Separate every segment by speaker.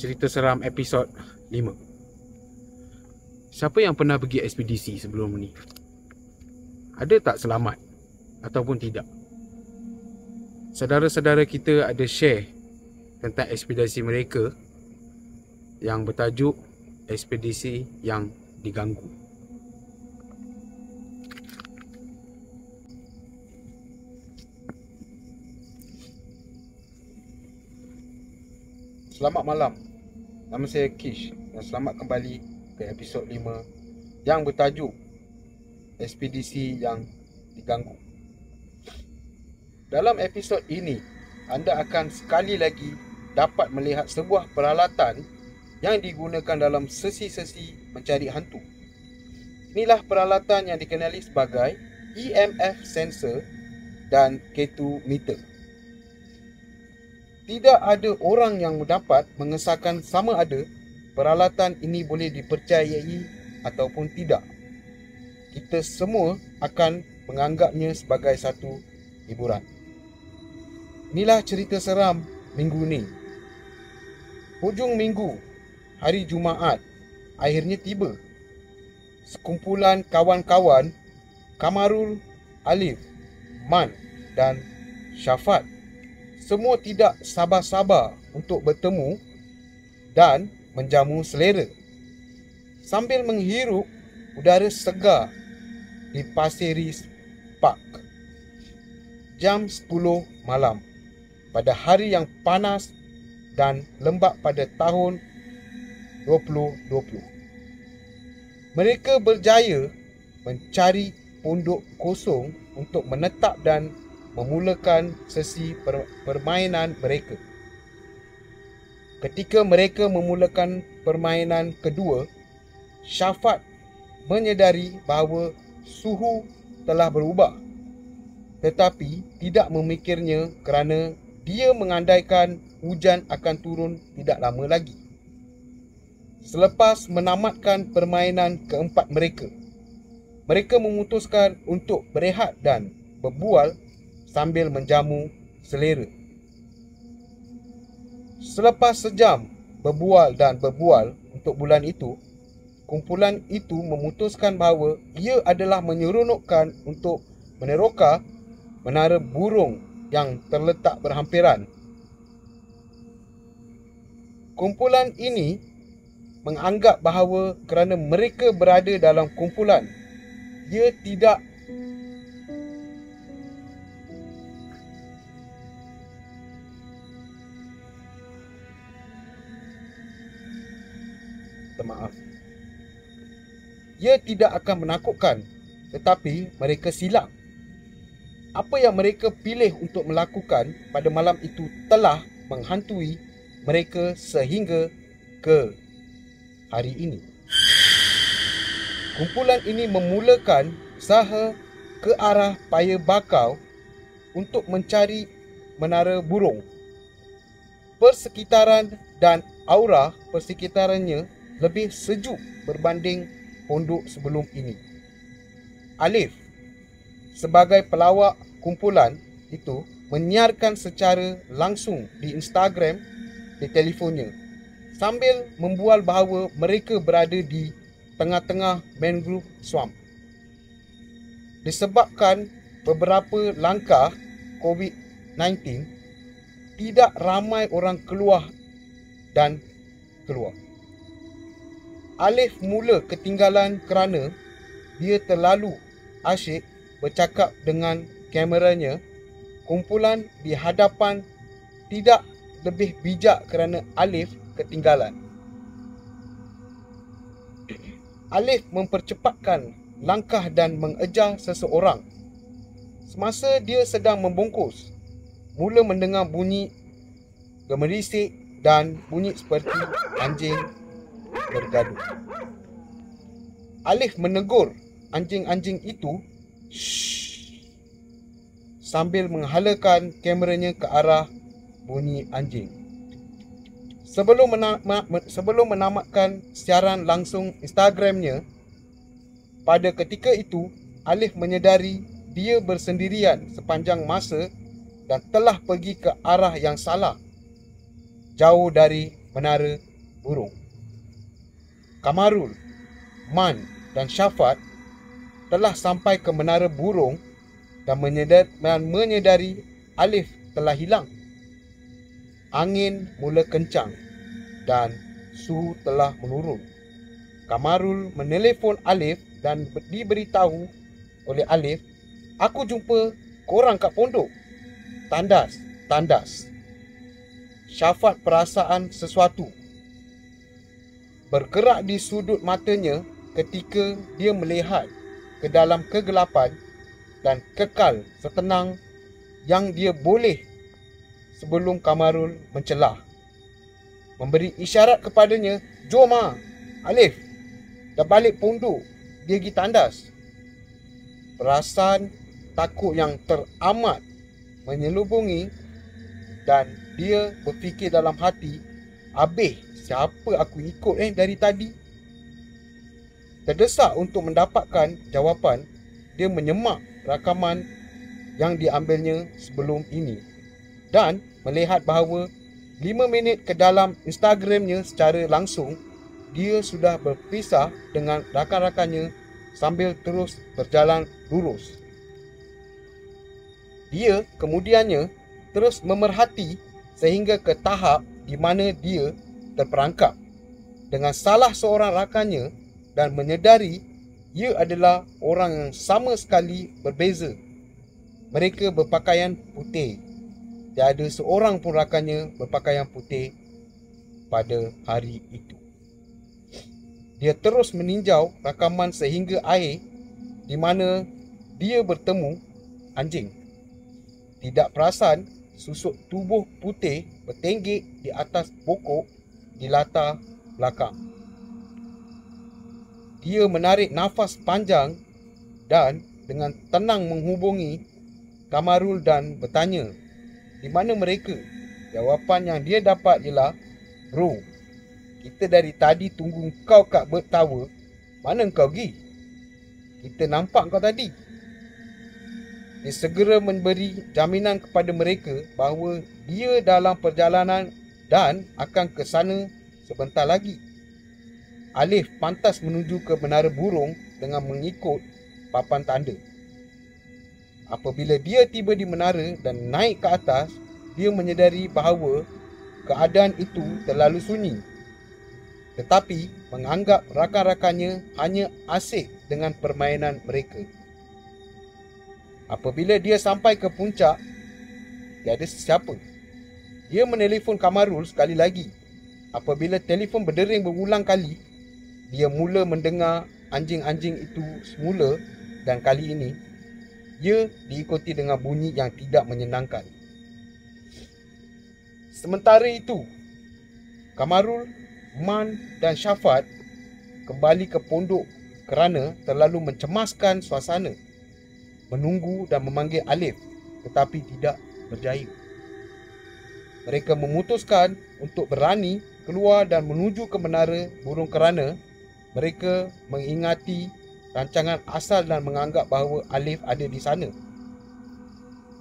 Speaker 1: cerita seram episod 5. Siapa yang pernah pergi ekspedisi sebelum ni? Ada tak selamat ataupun tidak? Saudara-saudara kita ada share tentang ekspedisi mereka yang bertajuk ekspedisi yang diganggu. Selamat malam. Nama saya Kish dan selamat kembali ke episod 5 yang bertajuk ekspedisi yang diganggu. Dalam episod ini, anda akan sekali lagi dapat melihat sebuah peralatan yang digunakan dalam sesi-sesi mencari hantu. Inilah peralatan yang dikenali sebagai EMF sensor dan K2 meter. Tidak ada orang yang dapat mengesahkan sama ada peralatan ini boleh dipercayai ataupun tidak. Kita semua akan menganggapnya sebagai satu hiburan. Inilah cerita seram minggu ni. Hujung minggu, hari Jumaat, akhirnya tiba. Sekumpulan kawan-kawan Kamarul, Alif, Man dan Syafat semua tidak sabar-sabar untuk bertemu dan menjamu selera sambil menghirup udara segar di Pasir Ris Park. Jam 10 malam pada hari yang panas dan lembap pada tahun 2020. Mereka berjaya mencari pondok kosong untuk menetap dan memulakan sesi permainan mereka. Ketika mereka memulakan permainan kedua, Syafat menyedari bahawa suhu telah berubah, tetapi tidak memikirnya kerana dia mengandaikan hujan akan turun tidak lama lagi. Selepas menamatkan permainan keempat mereka, mereka memutuskan untuk berehat dan berbual sambil menjamu selera. Selepas sejam berbual untuk bulan itu, kumpulan itu memutuskan bahawa ia adalah menyeronokkan untuk meneroka menara burung yang terletak berhampiran. Kumpulan ini menganggap bahawa kerana mereka berada dalam kumpulan, ia tidak akan menakutkan, tetapi mereka silap. Apa yang mereka pilih untuk melakukan pada malam itu telah menghantui mereka sehingga ke hari ini. Kumpulan ini memulakan usaha ke arah Paya Bakau untuk mencari menara burung. Persekitaran dan aura persekitarannya lebih sejuk berbanding pondok sebelum ini. Alif, sebagai pelawak kumpulan itu, menyiarkan secara langsung di Instagram di telefonnya sambil membual bahawa mereka berada di tengah-tengah mangrove swamp. Disebabkan beberapa langkah COVID-19, tidak ramai orang keluar. Alif mula ketinggalan kerana dia terlalu asyik bercakap dengan kameranya. Kumpulan di hadapan tidak lebih bijak kerana Alif ketinggalan. Alif mempercepatkan langkah dan mengejar seseorang. Semasa dia sedang membungkus, mula mendengar bunyi gemerisik dan bunyi seperti anjing bergaduh. Alif menegur anjing-anjing itu sambil menghalakan kameranya ke arah bunyi anjing. Sebelum menamatkan siaran langsung Instagramnya, pada ketika itu Alif menyedari dia bersendirian sepanjang masa dan telah pergi ke arah yang salah, jauh dari menara burung. Kamarul, Man dan Syafat telah sampai ke menara burung dan menyedari Alif telah hilang. Angin mula kencang dan suhu telah menurun. Kamarul menelefon Alif dan diberitahu oleh Alif, "Aku jumpa korang kat pondok." Tandas. Syafat perasaan sesuatu bergerak di sudut matanya ketika dia melihat ke dalam kegelapan dan kekal setenang yang dia boleh sebelum Kamarul mencelah. Memberi isyarat kepadanya, "Jom Alif, dah balik pondok, dia pergi tandas." Perasaan takut yang teramat menyelubungi dan dia berfikir dalam hati, "Habis, siapa aku ikut dari tadi?" Terdesak untuk mendapatkan jawapan, dia menyemak rakaman yang diambilnya sebelum ini dan melihat bahawa 5 minit ke dalam Instagramnya secara langsung, dia sudah berpisah dengan rakan-rakannya sambil terus berjalan lurus. Dia kemudiannya terus memerhati sehingga ke tahap di mana dia terperangkap dengan salah seorang rakannya dan menyedari ia adalah orang yang sama sekali berbeza. Mereka berpakaian putih. Tiada seorang pun rakannya berpakaian putih pada hari itu. Dia terus meninjau rakaman sehingga akhir di mana dia bertemu anjing. Tidak perasan, susuk tubuh putih bertenggek di atas pokok di latar belakang. Dia menarik nafas panjang dan dengan tenang menghubungi Kamarul dan bertanya, "Di mana mereka?" Jawapan yang dia dapat ialah, "Bro, kita dari tadi tunggu kau kat Bird Tower. Mana kau pergi? Kita nampak kau tadi." Dia segera memberi jaminan kepada mereka bahawa dia dalam perjalanan dan akan ke sana sebentar lagi. Alif pantas menuju ke menara burung dengan mengikut papan tanda. Apabila dia tiba di menara dan naik ke atas, dia menyedari bahawa keadaan itu terlalu sunyi. Tetapi menganggap rakan-rakannya hanya asyik dengan permainan mereka. Apabila dia sampai ke puncak, tiada sesiapa. Dia menelefon Kamarul sekali lagi. Apabila telefon berdering berulang kali, dia mula mendengar anjing-anjing itu semula dan kali ini, ia diikuti dengan bunyi yang tidak menyenangkan. Sementara itu, Kamarul, Man dan Syafat kembali ke pondok kerana terlalu mencemaskan suasana. Menunggu dan memanggil Alif tetapi tidak berjaya. Mereka memutuskan untuk berani keluar dan menuju ke menara burung kerana mereka mengingati rancangan asal dan menganggap bahawa Alif ada di sana.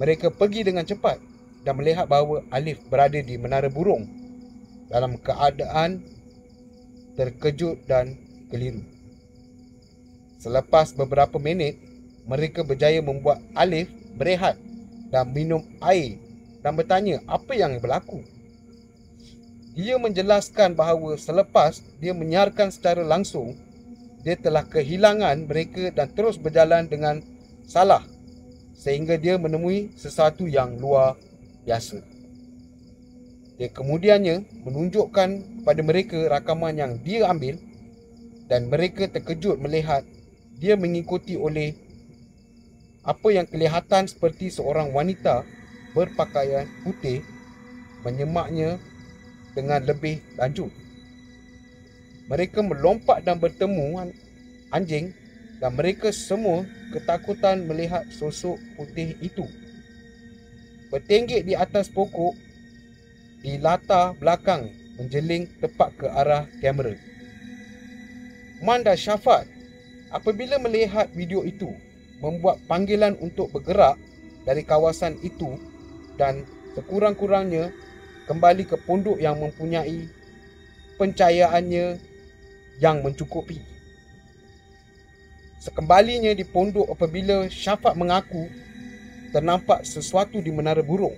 Speaker 1: Mereka pergi dengan cepat dan melihat bahawa Alif berada di menara burung dalam keadaan terkejut dan keliru. Selepas beberapa minit, mereka berjaya membuat Alif berehat dan minum air dan bertanya apa yang berlaku. Dia menjelaskan bahawa selepas dia menyiarkan secara langsung, dia telah kehilangan mereka dan terus berjalan dengan salah sehingga dia menemui sesuatu yang luar biasa. Dia kemudiannya menunjukkan kepada mereka rakaman yang dia ambil dan mereka terkejut melihat dia mengikuti oleh apa yang kelihatan seperti seorang wanita berpakaian putih menyemaknya dengan lebih lanjut. Mereka melompat dan bertemu anjing dan mereka semua ketakutan melihat sosok putih itu bertenggek di atas pokok di latar belakang menjeling tepat ke arah kamera. Man dan Syafat apabila melihat video itu membuat panggilan untuk bergerak dari kawasan itu dan sekurang-kurangnya kembali ke pondok yang mempunyai pencahayaannya yang mencukupi. Sekembalinya di pondok apabila Syafaq mengaku ternampak sesuatu di menara burung,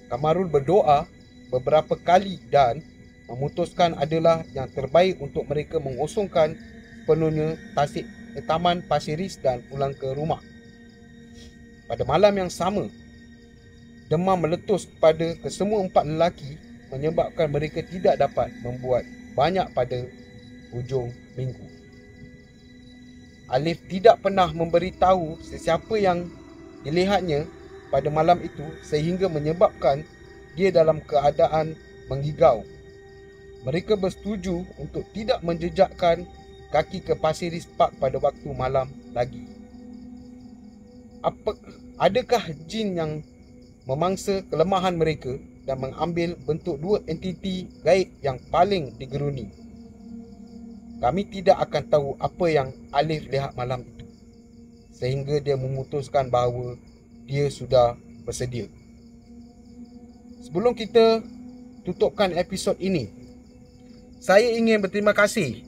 Speaker 1: Kamarul berdoa beberapa kali dan memutuskan adalah yang terbaik untuk mereka mengosongkan penuhnya Taman Pasir Ris dan pulang ke rumah. Pada malam yang sama, demam meletus pada kesemua empat lelaki menyebabkan mereka tidak dapat membuat banyak pada hujung minggu. Alif tidak pernah memberitahu sesiapa yang dilihatnya pada malam itu sehingga menyebabkan dia dalam keadaan menggigau. Mereka bersetuju untuk tidak menjejakkan kaki ke Pasir Ris Park pada waktu malam lagi. Adakah jin yang memangsa kelemahan mereka dan mengambil bentuk dua entiti gaib yang paling digeruni? Kami tidak akan tahu apa yang Alif lihat malam itu, sehingga dia memutuskan bahawa dia sudah bersedia. Sebelum kita tutupkan episod ini, saya ingin berterima kasih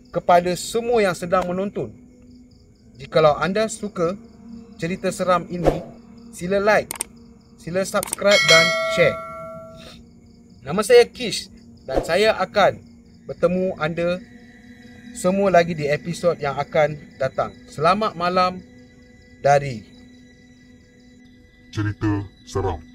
Speaker 1: kepada semua yang sedang menonton. Jikalau anda suka cerita seram ini, sila like, sila subscribe dan share. Nama saya Kish dan saya akan bertemu anda semua lagi di episod yang akan datang. Selamat malam dari
Speaker 2: Cerita Seram.